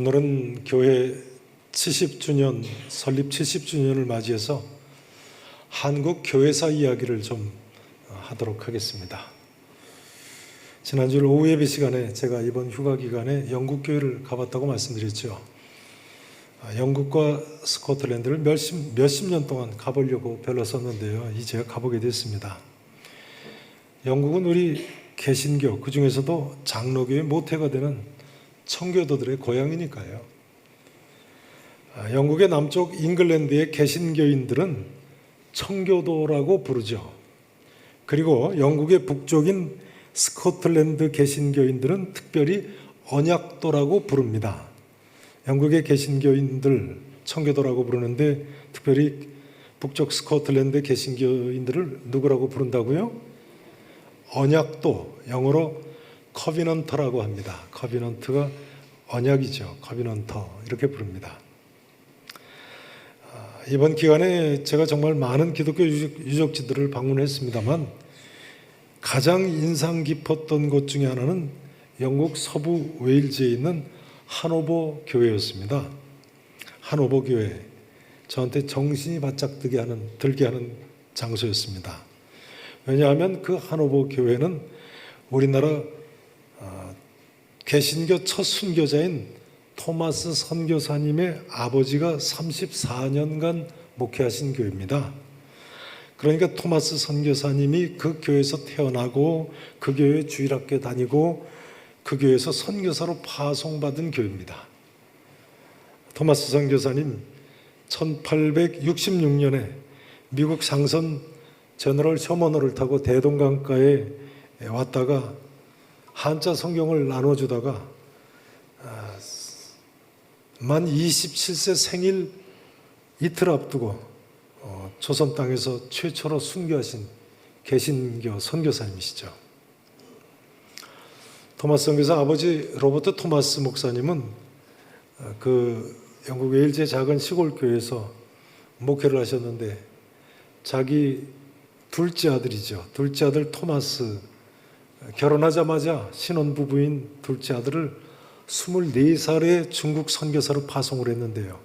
오늘은 교회 70주년, 설립 70주년을 맞이해서 한국 교회사 이야기를 좀 하도록 하겠습니다. 지난주 오후 예배 시간에 제가 이번 휴가 기간에 영국 교회를 가봤다고 말씀드렸죠. 영국과 스코틀랜드를 몇십 년 동안 가보려고 별렀었는데요. 이제 가보게 됐습니다. 영국은 우리 개신교, 그 중에서도 장로교의 모태가 되는 청교도들의 고향이니까요. 영국의 남쪽 잉글랜드의 개신교인들은 청교도라고 부르죠. 그리고 영국의 북쪽인 스코틀랜드 개신교인들은 특별히 언약도라고 부릅니다. 영국의 개신교인들 청교도라고 부르는데 특별히 북쪽 스코틀랜드 개신교인들을 누구라고 부른다고요? 언약도, 영어로 커비넌터라고 합니다. 커비넌트가 언약이죠. 커비넌터 이렇게 부릅니다. 이번 기간에 제가 정말 많은 기독교 유적지들을 방문했습니다만 가장 인상 깊었던 곳 중에 하나는 영국 서부 웨일즈에 있는 하노버 교회였습니다. 하노버 교회, 저한테 정신이 바짝 들게 하는 장소였습니다. 왜냐하면 그 하노버 교회는 우리나라 개신교 첫 순교자인 토마스 선교사님의 아버지가 34년간 목회하신 교회입니다. 그러니까 토마스 선교사님이 그 교회에서 태어나고 그 교회 주일학교 다니고 그 교회에서 선교사로 파송받은 교회입니다. 토마스 선교사님 1866년에 미국 상선 제너럴 셔먼호를 타고 대동강가에 왔다가 한자 성경을 나눠주다가 만 27세 생일 이틀 앞두고 조선 땅에서 최초로 순교하신 개신교 선교사님이시죠. 토마스 선교사 아버지 로버트 토마스 목사님은 그 영국 웨일즈의 작은 시골 교회에서 목회를 하셨는데 자기 둘째 아들이죠. 둘째 아들 토마스 결혼하자마자 신혼부부인 둘째 아들을 24살에 중국 선교사로 파송을 했는데요.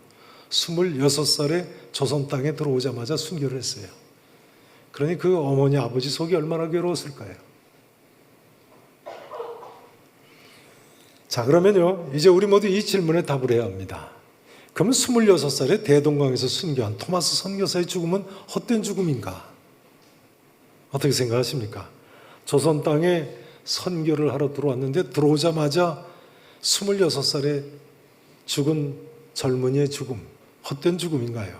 26살에 조선 땅에 들어오자마자 순교를 했어요. 그러니 그 어머니 아버지 속이 얼마나 괴로웠을까요? 자, 그러면요 이제 우리 모두 이 질문에 답을 해야 합니다. 그러면 26살에 대동강에서 순교한 토마스 선교사의 죽음은 헛된 죽음인가? 어떻게 생각하십니까? 조선 땅에 선교를 하러 들어왔는데 들어오자마자 26살에 죽은 젊은이의 죽음, 헛된 죽음인가요?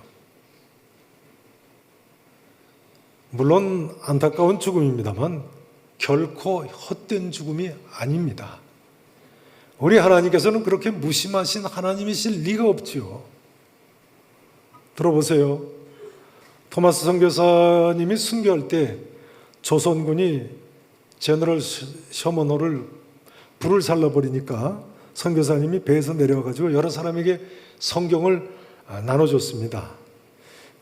물론 안타까운 죽음입니다만 결코 헛된 죽음이 아닙니다. 우리 하나님께서는 그렇게 무심하신 하나님이실 리가 없지요. 들어보세요. 토마스 선교사님이 순교할 때 조선군이 제너럴 셔먼호를 불을 살라버리니까 선교사님이 배에서 내려와가지고 여러 사람에게 성경을 나눠줬습니다.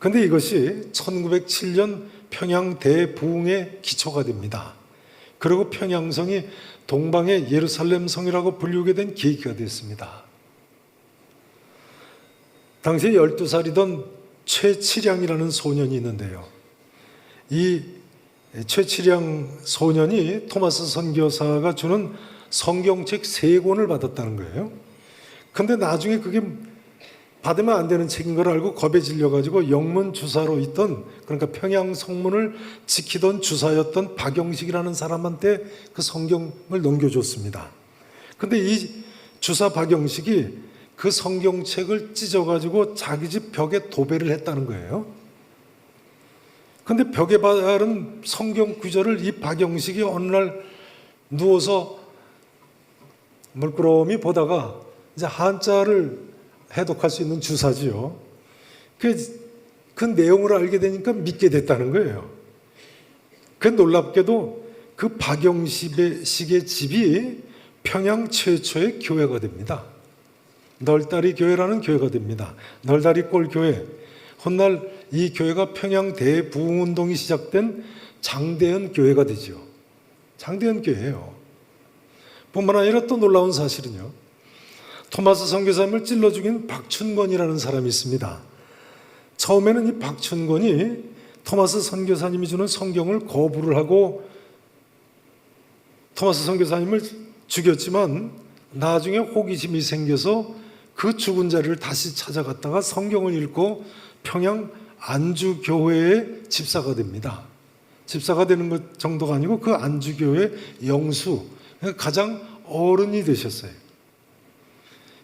그런데 이것이 1907년 평양 대부흥의 기초가 됩니다. 그리고 평양성이 동방의 예루살렘 성이라고 불리우게 된 계기가 됐습니다. 당시 12살이던 최치량이라는 소년이 있는데요. 이 최치량 소년이 토마스 선교사가 주는 성경책 3권을 받았다는 거예요. 근데 나중에 그게 받으면 안 되는 책인 걸 알고 겁에 질려가지고 영문 주사로 있던, 그러니까 평양 성문을 지키던 주사였던 박영식이라는 사람한테 그 성경을 넘겨줬습니다. 근데 이 주사 박영식이 그 성경책을 찢어가지고 자기 집 벽에 도배를 했다는 거예요. 근데 벽에 바른 성경 구절을 이 박영식이 어느 날 누워서 물끄러미 보다가 이제 한자를 해독할 수 있는 주사지요. 그 내용을 알게 되니까 믿게 됐다는 거예요. 그 놀랍게도 그 박영식의 집이 평양 최초의 교회가 됩니다. 널다리 교회라는 교회가 됩니다. 널다리골 교회. 훗날 이 교회가 평양 대부흥운동이 시작된 장대현 교회가 되죠. 장대현 교회예요. 뿐만 아니라 또 놀라운 사실은요, 토마스 선교사님을 찔러 죽인 박춘권이라는 사람이 있습니다. 처음에는 이 박춘권이 토마스 선교사님이 주는 성경을 거부를 하고 토마스 선교사님을 죽였지만 나중에 호기심이 생겨서 그 죽은 자리를 다시 찾아갔다가 성경을 읽고 평양 안주교회의 집사가 됩니다. 집사가 되는 것 정도가 아니고 그 안주교회 영수, 가장 어른이 되셨어요.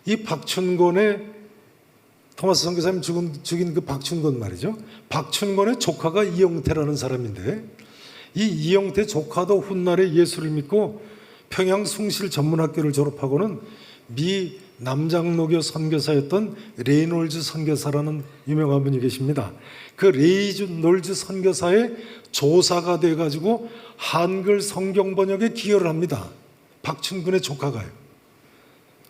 이 박춘권의 토마스 선교사님 죽인 그 박춘권 말이죠. 박춘권의 조카가 이영태라는 사람인데 이 이영태 조카도 훗날에 예수를 믿고 평양 숭실 전문학교를 졸업하고는 미 남장로교 선교사였던 레이놀즈 선교사라는 유명한 분이 계십니다. 그 레이놀즈 선교사의 조사가 돼가지고 한글 성경 번역에 기여를 합니다. 박춘권의 조카가요.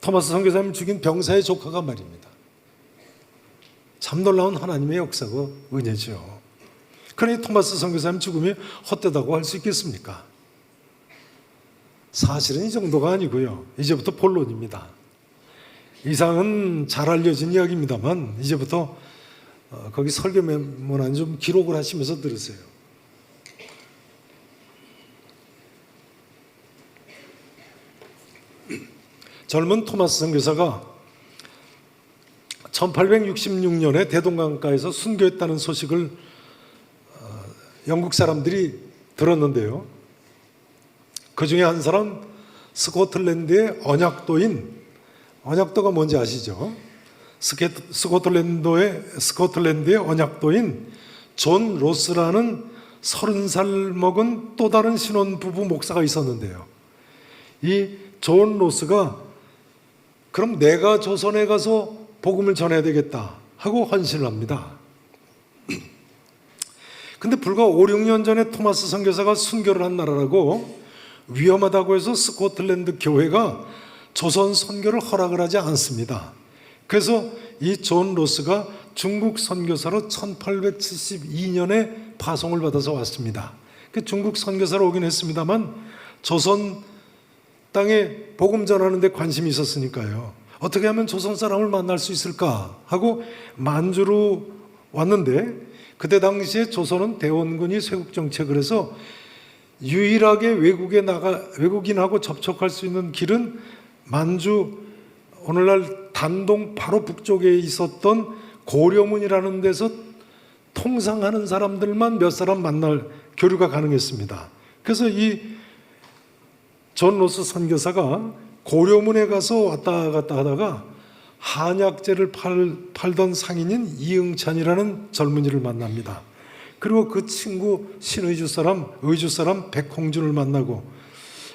토마스 선교사님 죽인 병사의 조카가 말입니다. 참 놀라운 하나님의 역사고 은혜죠. 그러니 토마스 선교사님 죽음이 헛되다고 할 수 있겠습니까? 사실은 이 정도가 아니고요. 이제부터 본론입니다. 이상은 잘 알려진 이야기입니다만 이제부터 거기 설교 메모나 좀 기록을 하시면서 들으세요. 젊은 토마스 선교사가 1866년에 대동강가에서 순교했다는 소식을 영국 사람들이 들었는데요. 그 중에 한 사람 스코틀랜드의 언약도가 뭔지 아시죠? 스코틀랜드의 언약도인 존 로스라는 30살 먹은 또 다른 신혼부부 목사가 있었는데요. 이 존 로스가 그럼 내가 조선에 가서 복음을 전해야 되겠다 하고 헌신을 합니다. 근데 불과 5, 6년 전에 토마스 선교사가 순교를 한 나라라고 위험하다고 해서 스코틀랜드 교회가 조선 선교를 허락을 하지 않습니다. 그래서 이 존 로스가 중국 선교사로 1872년에 파송을 받아서 왔습니다. 중국 선교사로 오긴 했습니다만 조선 땅에 복음 전하는 데 관심이 있었으니까요. 어떻게 하면 조선 사람을 만날 수 있을까 하고 만주로 왔는데 그때 당시에 조선은 대원군이 쇄국 정책을 해서 유일하게 외국인하고 접촉할 수 있는 길은 만주 오늘날 단동 바로 북쪽에 있었던 고려문이라는 데서 통상하는 사람들만 몇 사람 만날 교류가 가능했습니다. 그래서 이 존 로스 선교사가 고려문에 가서 왔다 갔다 하다가 한약재를 팔던 상인인 이응찬이라는 젊은이를 만납니다. 그리고 그 친구 의주 사람 백홍준을 만나고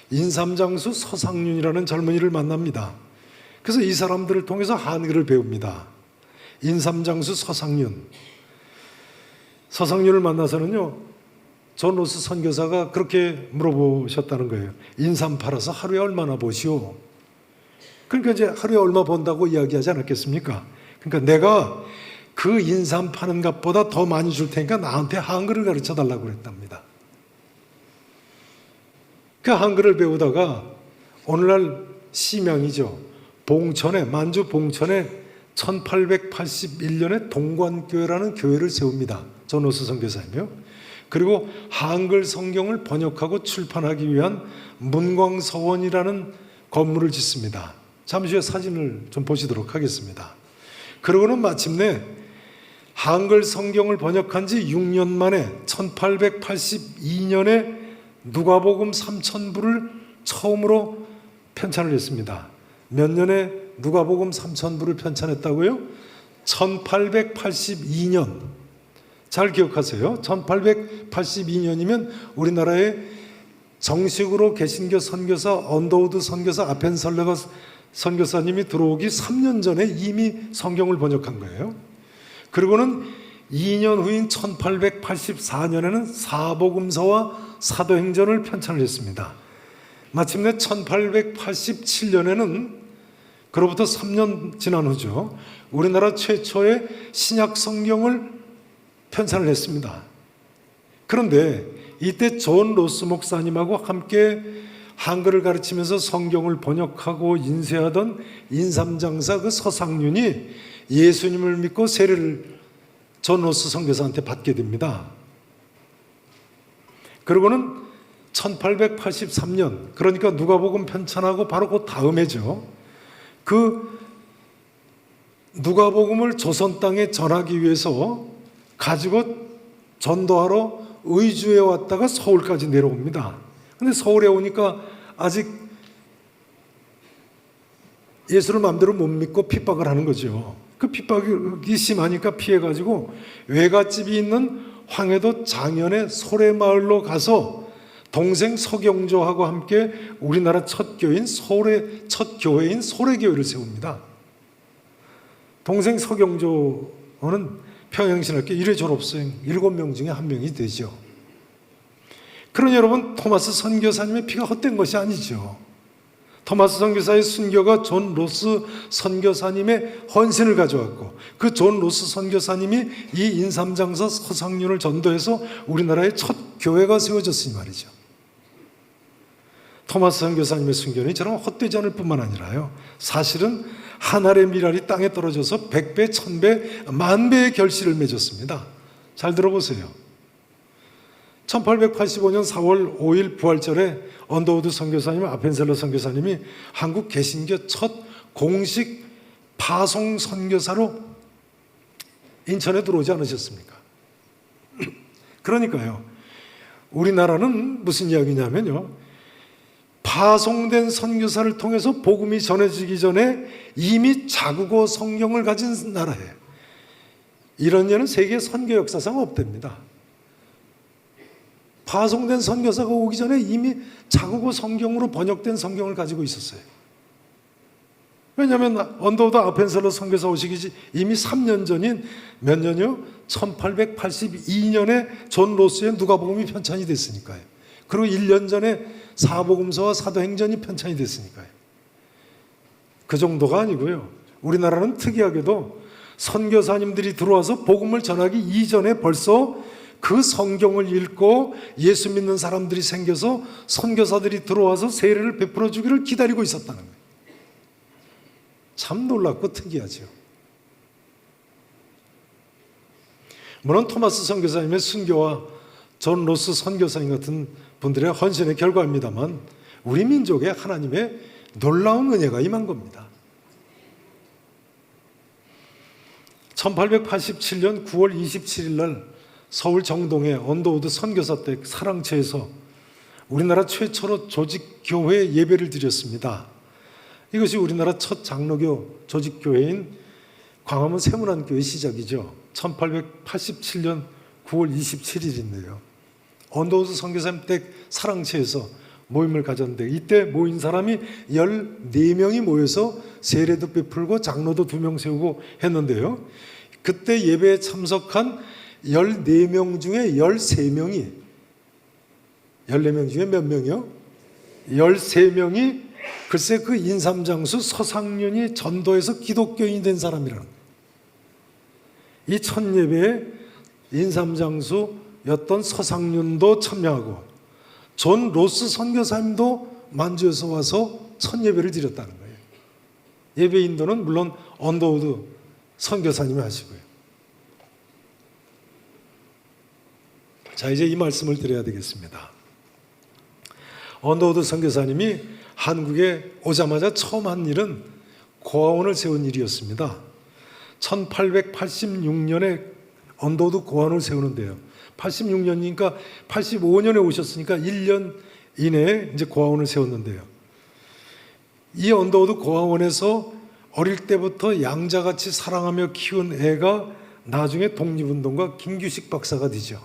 인삼장수 서상윤이라는 젊은이를 만납니다. 그래서 이 사람들을 통해서 한글을 배웁니다. 인삼장수 서상윤을 만나서는요, 존 로스 선교사가 그렇게 물어보셨다는 거예요. 인삼 팔아서 하루에 얼마나 버시오? 그러니까 이제 하루에 얼마 번다고 이야기하지 않았겠습니까? 그러니까 내가 그 인삼 파는 값보다 더 많이 줄 테니까 나한테 한글을 가르쳐 달라고 그랬답니다. 그 한글을 배우다가 오늘날 심양이죠. 만주 봉천에 1881년에 동관교회라는 교회를 세웁니다. 존 로스 선교사님이요. 그리고 한글 성경을 번역하고 출판하기 위한 문광서원이라는 건물을 짓습니다. 잠시 후에 사진을 좀 보시도록 하겠습니다. 그러고는 마침내 한글 성경을 번역한 지 6년 만에 1882년에 누가복음 3000부를 처음으로 편찬을 했습니다. 몇 년에 누가복음 3000부를 편찬했다고요? 1882년. 잘 기억하세요. 1882년이면 우리나라에 정식으로 개신교 선교사 언더우드 선교사 아펜설레가 선교사님이 들어오기 3년 전에 이미 성경을 번역한 거예요. 그리고는 2년 후인 1884년에는 사복음서와 사도행전을 편찬을 했습니다. 마침내 1887년에는 그로부터 3년 지난 후죠. 우리나라 최초의 신약 성경을 편찬을 했습니다. 그런데 이때 존 로스 목사님하고 함께 한글을 가르치면서 성경을 번역하고 인쇄하던 인삼장사 그 서상륜이 예수님을 믿고 세례를 존 로스 선교사한테 받게 됩니다. 그러고는 1883년, 그러니까 누가복음 편찬하고 바로 그 다음해죠. 그 누가복음을 조선 땅에 전하기 위해서 가지고 전도하러 의주에 왔다가 서울까지 내려옵니다. 근데 서울에 오니까 아직 예수를 마음대로 못 믿고 핍박을 하는 거죠. 그 핍박이 심하니까 피해가지고 외갓집이 있는 황해도 장현의 소래마을로 가서 동생 서경조하고 함께 우리나라 첫 교회인 소래교회를 세웁니다. 동생 서경조는 평양신학교 1회 졸업생 7명 중에 1명이 되죠. 그러니 여러분, 토마스 선교사님의 피가 헛된 것이 아니죠. 토마스 선교사의 순교가 존 로스 선교사님의 헌신을 가져왔고, 그 존 로스 선교사님이 이 인삼장사 서상륜을 전도해서 우리나라의 첫 교회가 세워졌으니 말이죠. 토마스 선교사님의 순교는 이처럼 헛되지 않을 뿐만 아니라요, 사실은 한 알의 밀알이 땅에 떨어져서 100배, 1000배, 10,000배의 결실을 맺었습니다. 잘 들어보세요. 1885년 4월 5일 부활절에 언더우드 선교사님, 아펜셀러 선교사님이 한국 개신교 첫 공식 파송 선교사로 인천에 들어오지 않으셨습니까? 그러니까요, 우리나라는 무슨 이야기냐면요, 파송된 선교사를 통해서 복음이 전해지기 전에 이미 자국어 성경을 가진 나라예요. 이런 예는 세계 선교 역사상 없답니다. 파송된 선교사가 오기 전에 이미 자국어 성경으로 번역된 성경을 가지고 있었어요. 왜냐하면 언더우드 아펜셀러 선교사 오시기 이미 3년 전인 몇 년이요? 1882년에 존 로스의 누가복음이 편찬이 됐으니까요. 그리고 1년 전에 사복음서와 사도행전이 편찬이 됐으니까요. 그 정도가 아니고요, 우리나라는 특이하게도 선교사님들이 들어와서 복음을 전하기 이전에 벌써 그 성경을 읽고 예수 믿는 사람들이 생겨서 선교사들이 들어와서 세례를 베풀어 주기를 기다리고 있었다는 거예요. 참 놀랍고 특이하죠. 물론 토마스 선교사님의 순교와 존 로스 선교사님 같은 분들의 헌신의 결과입니다만, 우리 민족에 하나님의 놀라운 은혜가 임한 겁니다. 1887년 9월 27일 날 서울 정동의 언더우드 선교사 댁 사랑채에서 우리나라 최초로 조직교회 예배를 드렸습니다. 이것이 우리나라 첫 장로교 조직교회인 광화문 세문안교회 시작이죠. 1887년 9월 27일인데요. 언더우드 선교사님 댁 사랑채에서 모임을 가졌는데, 이때 모인 사람이 14명이 모여서 세례도 베풀고 장로도 2명 세우고 했는데요, 그때 예배에 참석한 14명 중에 13명이, 14명 중에 몇 명이요? 13명이 글쎄 그 인삼장수 서상륜이 전도해서 기독교인이 된 사람이라는, 이 첫 예배에 인삼장수였던 서상륜도 참여하고 존 로스 선교사님도 만주에서 와서 첫 예배를 드렸다는 거예요. 예배 인도는 물론 언더우드 선교사님이 하시고요. 자, 이제 이 말씀을 드려야 되겠습니다. 언더우드 선교사님이 한국에 오자마자 처음 한 일은 고아원을 세운 일이었습니다. 1886년에 언더우드 고아원을 세우는데요, 86년이니까 85년에 오셨으니까 1년 이내에 이제 고아원을 세웠는데요, 이 언더우드 고아원에서 어릴 때부터 양자같이 사랑하며 키운 애가 나중에 독립운동가 김규식 박사가 되죠.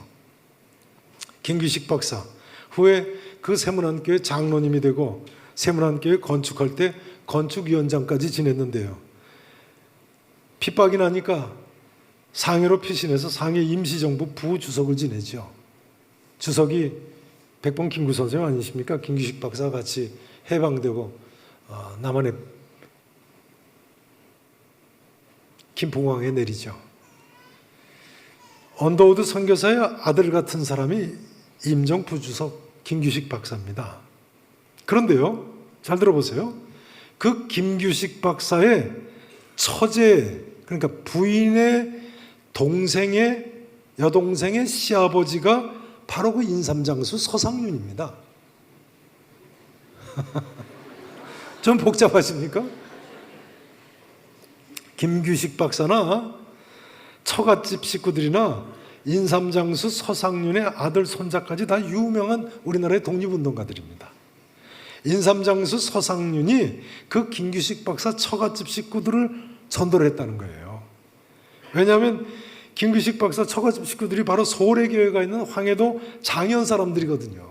김규식 박사 후에 그 세문안교회 장로님이 되고 세문안교회 건축할 때 건축위원장까지 지냈는데요, 핍박이 나니까 상해로 피신해서 상해 임시정부 부주석을 지내죠. 주석이 백범 김구 선생 아니십니까? 김규식 박사와 같이 해방되고 남한의 김포공항에 내리죠. 언더우드 선교사의 아들 같은 사람이 임정 부주석 김규식 박사입니다. 그런데요, 잘 들어보세요. 그 김규식 박사의 처제, 그러니까 부인의 동생의 여동생의 시아버지가 바로 그 인삼장수 서상윤입니다. 좀 복잡하십니까? 김규식 박사나 처갓집 식구들이나 인삼장수 서상윤의 아들 손자까지 다 유명한 우리나라의 독립운동가들입니다. 인삼장수 서상윤이 그 김규식 박사 처갓집 식구들을 전도를 했다는 거예요. 왜냐하면 김규식 박사 처갓집 식구들이 바로 소래교회가 있는 황해도 장현 사람들이거든요.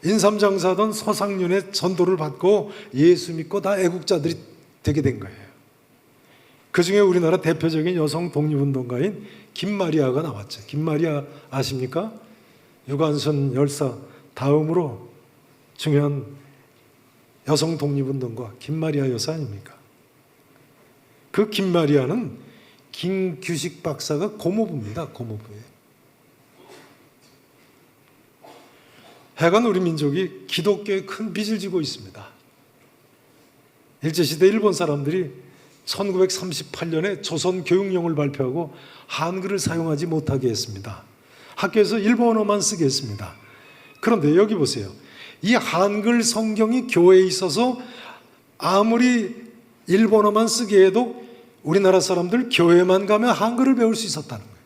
인삼장사던 서상윤의 전도를 받고 예수 믿고 다 애국자들이 되게 된 거예요. 그 중에 우리나라 대표적인 여성 독립운동가인 김마리아가 나왔죠. 김마리아 아십니까? 유관순 열사 다음으로 중요한 여성 독립운동가 김마리아 여사 아닙니까? 그 김마리아는 김규식 박사가 고모부입니다. 고모부예요. 하여간 우리 민족이 기독교에 큰 빚을 지고 있습니다. 일제시대 일본 사람들이 1938년에 조선교육령을 발표하고 한글을 사용하지 못하게 했습니다. 학교에서 일본어만 쓰게 했습니다. 그런데 여기 보세요. 이 한글 성경이 교회에 있어서 아무리 일본어만 쓰게 해도 우리나라 사람들 교회만 가면 한글을 배울 수 있었다는 거예요.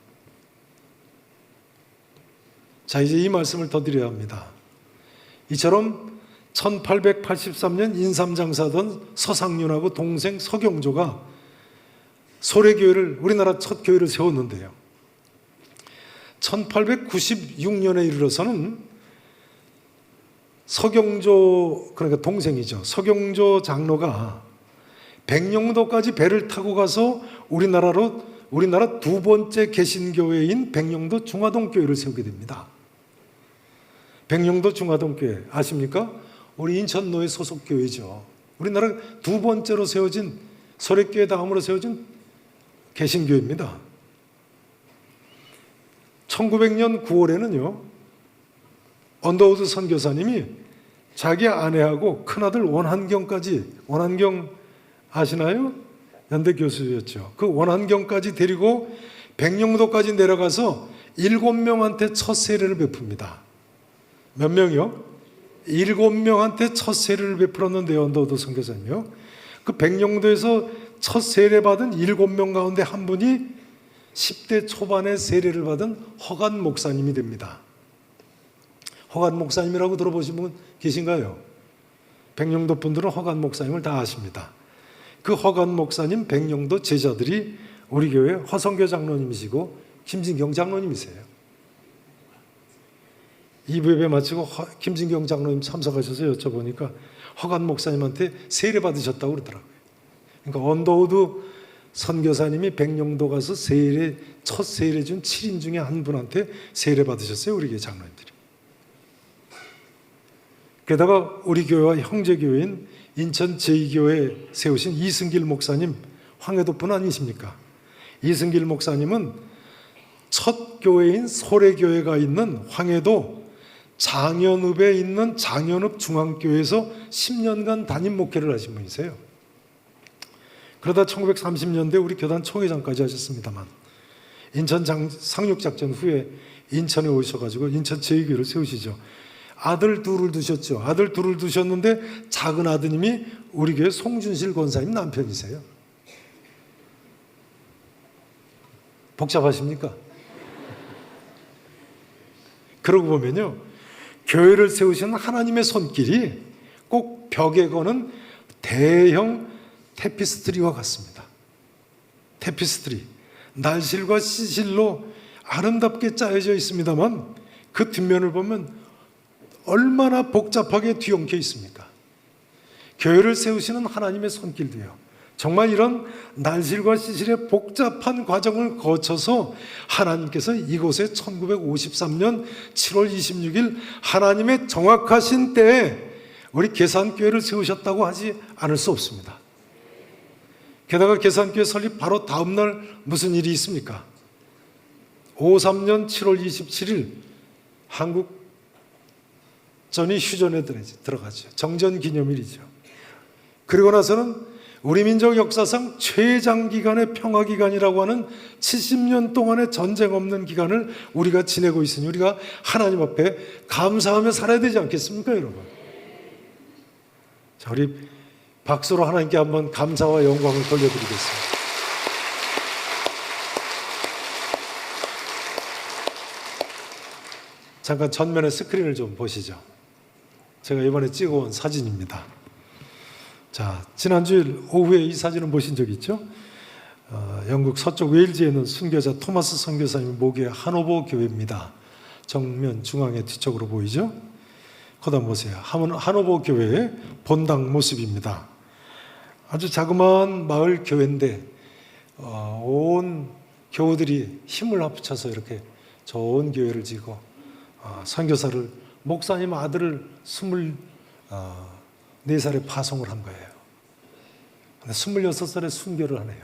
자, 이제 이 말씀을 더 드려야 합니다. 이처럼 1883년 인삼장사던 서상윤하고 동생 서경조가 소래교회를, 우리나라 첫 교회를 세웠는데요. 1896년에 이르러서는 서경조, 그러니까 동생이죠, 서경조 장로가 백령도까지 배를 타고 가서 우리나라 두 번째 개신교회인 백령도 중화동교회를 세우게 됩니다. 백령도 중화동교회 아십니까? 우리 인천노회 소속교회죠. 우리나라 두 번째로 세워진, 소래교회 다음으로 세워진 개신교회입니다. 1900년 9월에는요, 언더우드 선교사님이 자기 아내하고 큰아들 원한경 아시나요? 연대 교수였죠. 그 원한경까지 데리고 백령도까지 내려가서 7명한테 첫 세례를 베풉니다. 몇 명이요? 7명한테 첫 세례를 베풀었는데요, 언더우드 선교사님이요. 그 백령도에서 첫 세례 받은 7명 가운데 한 분이 10대 초반에 세례를 받은 허간 목사님이 됩니다. 허간 목사님이라고 들어보신 분 계신가요? 백령도 분들은 허간 목사님을 다 아십니다. 그 허간 목사님 백령도 제자들이 우리 교회 허성교 장로님이시고 김진경 장로님이세요. 2부 예배 마치고 김진경 장로님 참석하셔서 여쭤보니까 허간 목사님한테 세례 받으셨다고 그러더라고요. 그러니까 언더우드 선교사님이 백령도 가서 첫 세례 준 7인 중에 한 분한테 세례 받으셨어요, 우리 교회 장로님들이. 게다가 우리 교회와 형제교회인 인천 제2교회 세우신 이승길 목사님, 황해도 분 아니십니까? 이승길 목사님은 첫 교회인 소래교회가 있는 황해도 장현읍에 있는 장현읍 중앙교회에서 10년간 담임 목회를 하신 분이세요. 그러다 1930년대 우리 교단 총회장까지 하셨습니다만, 인천 상륙작전 후에 인천에 오셔가지고 인천 제2교회를 세우시죠. 아들 둘을 두셨죠. 아들 둘을 두셨는데 작은 아드님이 우리 교회 송준실 권사님 남편이세요. 복잡하십니까? 그러고 보면요, 교회를 세우시는 하나님의 손길이 꼭 벽에 거는 대형 테피스트리와 같습니다. 테피스트리, 날실과 시실로 아름답게 짜여져 있습니다만 그 뒷면을 보면 얼마나 복잡하게 뒤엉켜 있습니까? 교회를 세우시는 하나님의 손길도요, 정말 이런 날실과 시실의 복잡한 과정을 거쳐서 하나님께서 이곳에 1953년 7월 26일 하나님의 정확하신 때에 우리 계산교회를 세우셨다고 하지 않을 수 없습니다. 게다가 계산교회 설립 바로 다음 날 무슨 일이 있습니까? 53년 7월 27일 한국 전이 휴전에 들어가죠. 정전 기념일이죠. 그리고 나서는 우리 민족 역사상 최장기간의 평화기간이라고 하는 70년 동안의 전쟁 없는 기간을 우리가 지내고 있으니 우리가 하나님 앞에 감사하며 살아야 되지 않겠습니까, 여러분? 자, 우리 박수로 하나님께 한번 감사와 영광을 돌려드리겠습니다. 잠깐 전면의 스크린을 좀 보시죠. 제가 이번에 찍어온 사진입니다. 자, 지난주일 오후에 이 사진을 보신 적 있죠? 영국 서쪽 웨일즈에 있는 순교자 토마스 선교사님 목의 하노버 교회입니다. 정면 중앙에 뒤쪽으로 보이죠? 거기 한번 보세요. 하노버 교회의 본당 모습입니다. 아주 자그마한 마을 교회인데 온 교우들이 힘을 합쳐서 이렇게 좋은 교회를 지고 선교사를 목사님 아들을 24살에 파송을 한 거예요. 근데 26살에 순교를 하네요.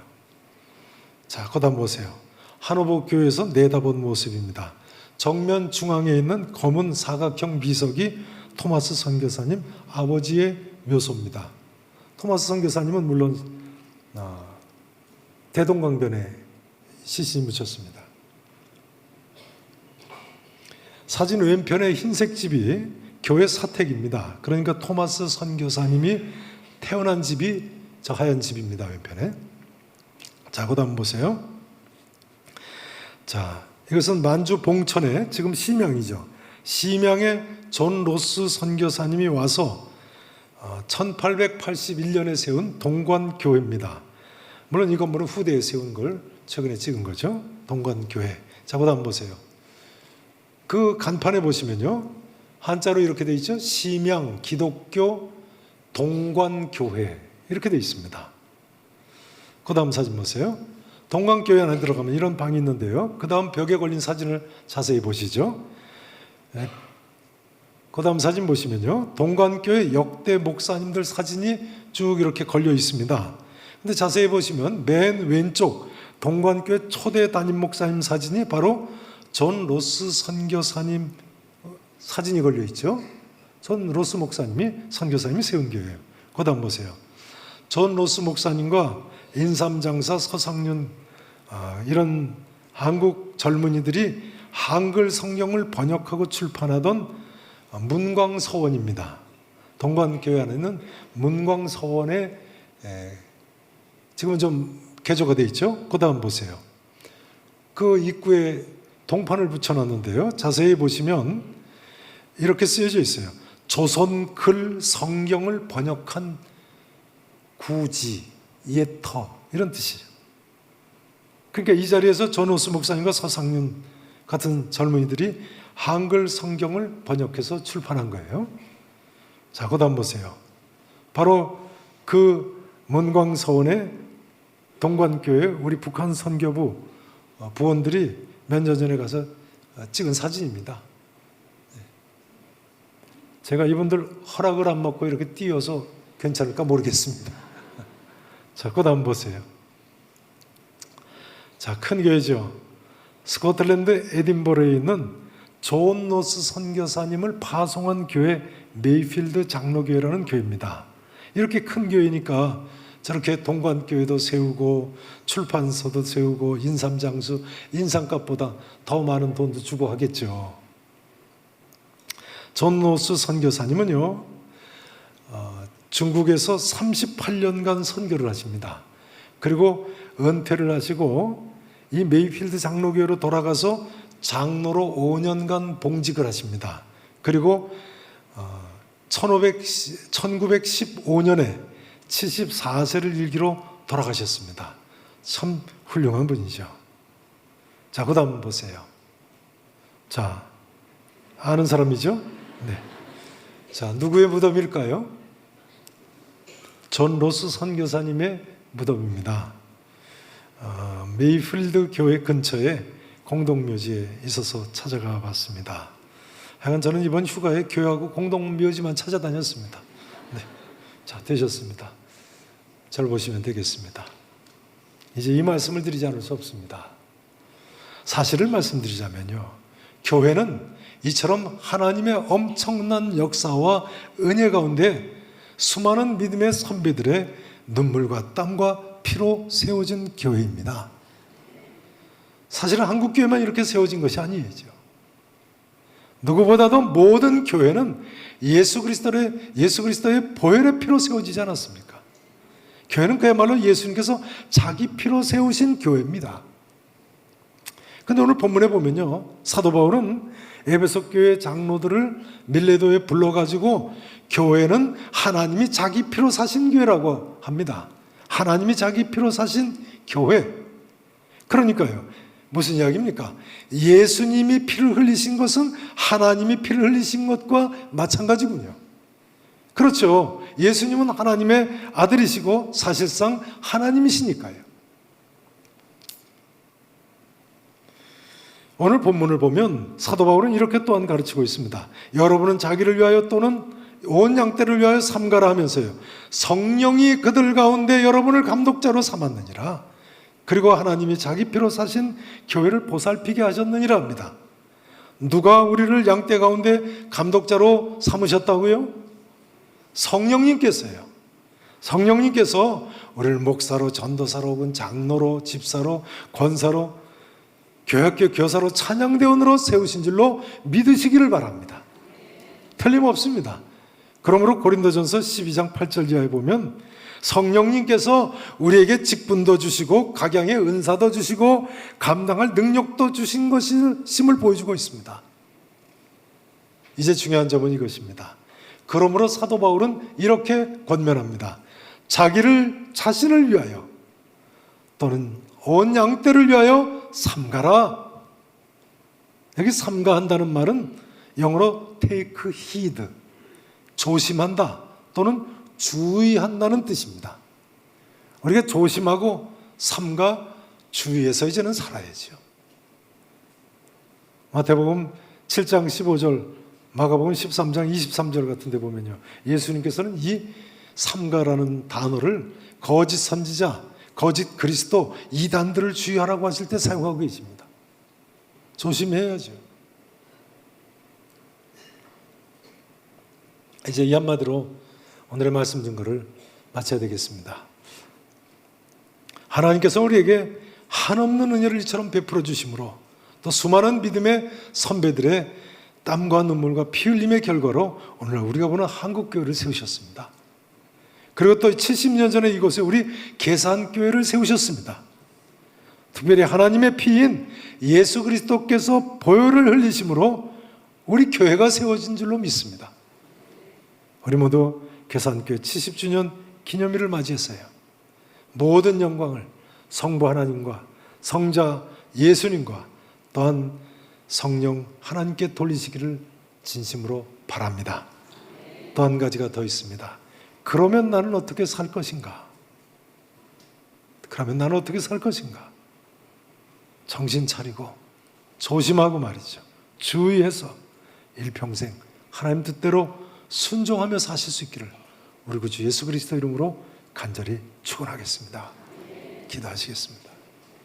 자, 거기 한번 보세요. 하노버 교회에서 내다본 모습입니다. 정면 중앙에 있는 검은 사각형 비석이 토마스 선교사님 아버지의 묘소입니다. 토마스 선교사님은 물론 대동강변에 시신이 묻혔습니다. 사진 왼편에 흰색 집이 교회 사택입니다. 그러니까 토마스 선교사님이 태어난 집이 저 하얀 집입니다. 왼편에. 자, 그다음 한번 보세요. 자, 이것은 만주 봉천의 지금 심양이죠. 심양에 존 로스 선교사님이 와서 1881년에 세운 동관교회입니다. 물론 이 건물은 후대에 세운 걸 최근에 찍은 거죠. 동관교회. 자, 그다음 한번 보세요. 그 간판에 보시면요, 한자로 이렇게 돼 있죠. 심양 기독교 동관교회 이렇게 돼 있습니다. 그 다음 사진 보세요. 동관교회 안에 들어가면 이런 방이 있는데요. 그 다음 벽에 걸린 사진을 자세히 보시죠. 그 다음 사진 보시면요, 동관교회 역대 목사님들 사진이 쭉 이렇게 걸려 있습니다. 근데 자세히 보시면 맨 왼쪽 동관교회 초대 담임 목사님 사진이 바로 존 로스 선교사님 사진이 걸려 있죠. 존 로스 목사님이 선교사님이 세운 교회예요. 그 다음 보세요. 존 로스 목사님과 인삼장사 서상윤 이런 한국 젊은이들이 한글 성경을 번역하고 출판하던 문광서원입니다. 동관교회 안에는 문광서원에 지금은 좀 개조가 되어 있죠. 그 다음 보세요. 그 입구에 동판을 붙여놨는데요. 자세히 보시면 이렇게 쓰여져 있어요. 조선글 성경을 번역한 구지, 예터 이런 뜻이에요. 그러니까 이 자리에서 존 로스 목사님과 서상윤 같은 젊은이들이 한글 성경을 번역해서 출판한 거예요. 자, 그 다음 보세요. 바로 그 문광서원의 동관교회 우리 북한 선교부 부원들이 몇 년 전에 가서 찍은 사진입니다. 제가 이분들 허락을 안 받고 이렇게 띄워서 괜찮을까 모르겠습니다. 자, 그 다음 보세요. 자, 큰 교회죠. 스코틀랜드 에딘버러에 있는 존 로스 선교사님을 파송한 교회 메이필드 장로교회라는 교회입니다. 이렇게 큰 교회니까 저렇게 동관교회도 세우고 출판소도 세우고 인삼장수, 인삼값보다 더 많은 돈도 주고 하겠죠. 존 로스 선교사님은요, 중국에서 38년간 선교를 하십니다. 그리고 은퇴를 하시고 이 메이필드 장로교회로 돌아가서 장로로 5년간 봉직을 하십니다. 그리고 1915년에 74세를 일기로 돌아가셨습니다. 참 훌륭한 분이죠. 자, 그 다음 보세요. 자, 아는 사람이죠? 네. 자, 누구의 무덤일까요? 존 로스 선교사님의 무덤입니다. 메이필드 교회 근처에 공동묘지에 있어서 찾아가 봤습니다. 하여간 저는 이번 휴가에 교회하고 공동묘지만 찾아다녔습니다. 네. 자, 되셨습니다. 잘 보시면 되겠습니다. 이제 이 말씀을 드리지 않을 수 없습니다. 사실을 말씀드리자면요, 교회는 이처럼 하나님의 엄청난 역사와 은혜 가운데 수많은 믿음의 선배들의 눈물과 땀과 피로 세워진 교회입니다. 사실은 한국 교회만 이렇게 세워진 것이 아니죠. 누구보다도 모든 교회는 예수 그리스도의 보혈의 피로 세워지지 않았습니까? 교회는 그야말로 예수님께서 자기 피로 세우신 교회입니다. 근데 오늘 본문에 보면요, 사도 바울은 에베소 교회 장로들을 밀레도에 불러가지고 교회는 하나님이 자기 피로 사신 교회라고 합니다. 하나님이 자기 피로 사신 교회. 그러니까요, 무슨 이야기입니까? 예수님이 피를 흘리신 것은 하나님이 피를 흘리신 것과 마찬가지군요. 그렇죠. 예수님은 하나님의 아들이시고 사실상 하나님이시니까요. 오늘 본문을 보면 사도 바울은 이렇게 또한 가르치고 있습니다. 여러분은 자기를 위하여 또는 온 양떼를 위하여 삼가라 하면서요, 성령이 그들 가운데 여러분을 감독자로 삼았느니라. 그리고 하나님이 자기 피로 사신 교회를 보살피게 하셨느니라 합니다. 누가 우리를 양떼 가운데 감독자로 삼으셨다고요? 성령님께서요. 성령님께서 우리를 목사로, 전도사로, 혹은 장로로, 집사로, 권사로, 교회학교 교사로, 찬양대원으로 세우신 줄로 믿으시기를 바랍니다. 틀림없습니다. 그러므로 고린도전서 12장 8절 이하에 보면 성령님께서 우리에게 직분도 주시고 각양의 은사도 주시고 감당할 능력도 주신 것임을 보여주고 있습니다. 이제 중요한 점은 이것입니다. 그러므로 사도 바울은 이렇게 권면합니다. 자신을 위하여 또는 온 양떼를 위하여 삼가라. 여기 삼가한다는 말은 영어로 take heed, 조심한다 또는 주의한다는 뜻입니다. 우리가 조심하고 삼가 주의해서 이제는 살아야죠. 마태복음 7장 15절, 마가복음 13장 23절 같은 데 보면요, 예수님께서는 이 삼가라는 단어를 거짓 선지자, 거짓 그리스도, 이단들을 주의하라고 하실 때 사용하고 계십니다. 조심해야죠. 이제 이 한마디로 오늘의 말씀 증거를 마쳐야 되겠습니다. 하나님께서 우리에게 한없는 은혜를 이처럼 베풀어 주심으로 또 수많은 믿음의 선배들의 땀과 눈물과 피 흘림의 결과로 오늘날 우리가 보는 한국교회를 세우셨습니다. 그리고 또 70년 전에 이곳에 우리 계산교회를 세우셨습니다. 특별히 하나님의 피인 예수 그리스도께서 보혈을 흘리심으로 우리 교회가 세워진 줄로 믿습니다. 우리 모두 계산교회 70주년 기념일을 맞이했어요. 모든 영광을 성부 하나님과 성자 예수님과 또한 성령 하나님께 돌리시기를 진심으로 바랍니다. 또 한 가지가 더 있습니다. 그러면 나는 어떻게 살 것인가? 그러면 나는 어떻게 살 것인가? 정신 차리고 조심하고 말이죠. 주의해서 일평생 하나님 뜻대로 순종하며 사실 수 있기를 우리 구주 예수 그리스도 이름으로 간절히 축원하겠습니다. 기도하시겠습니다.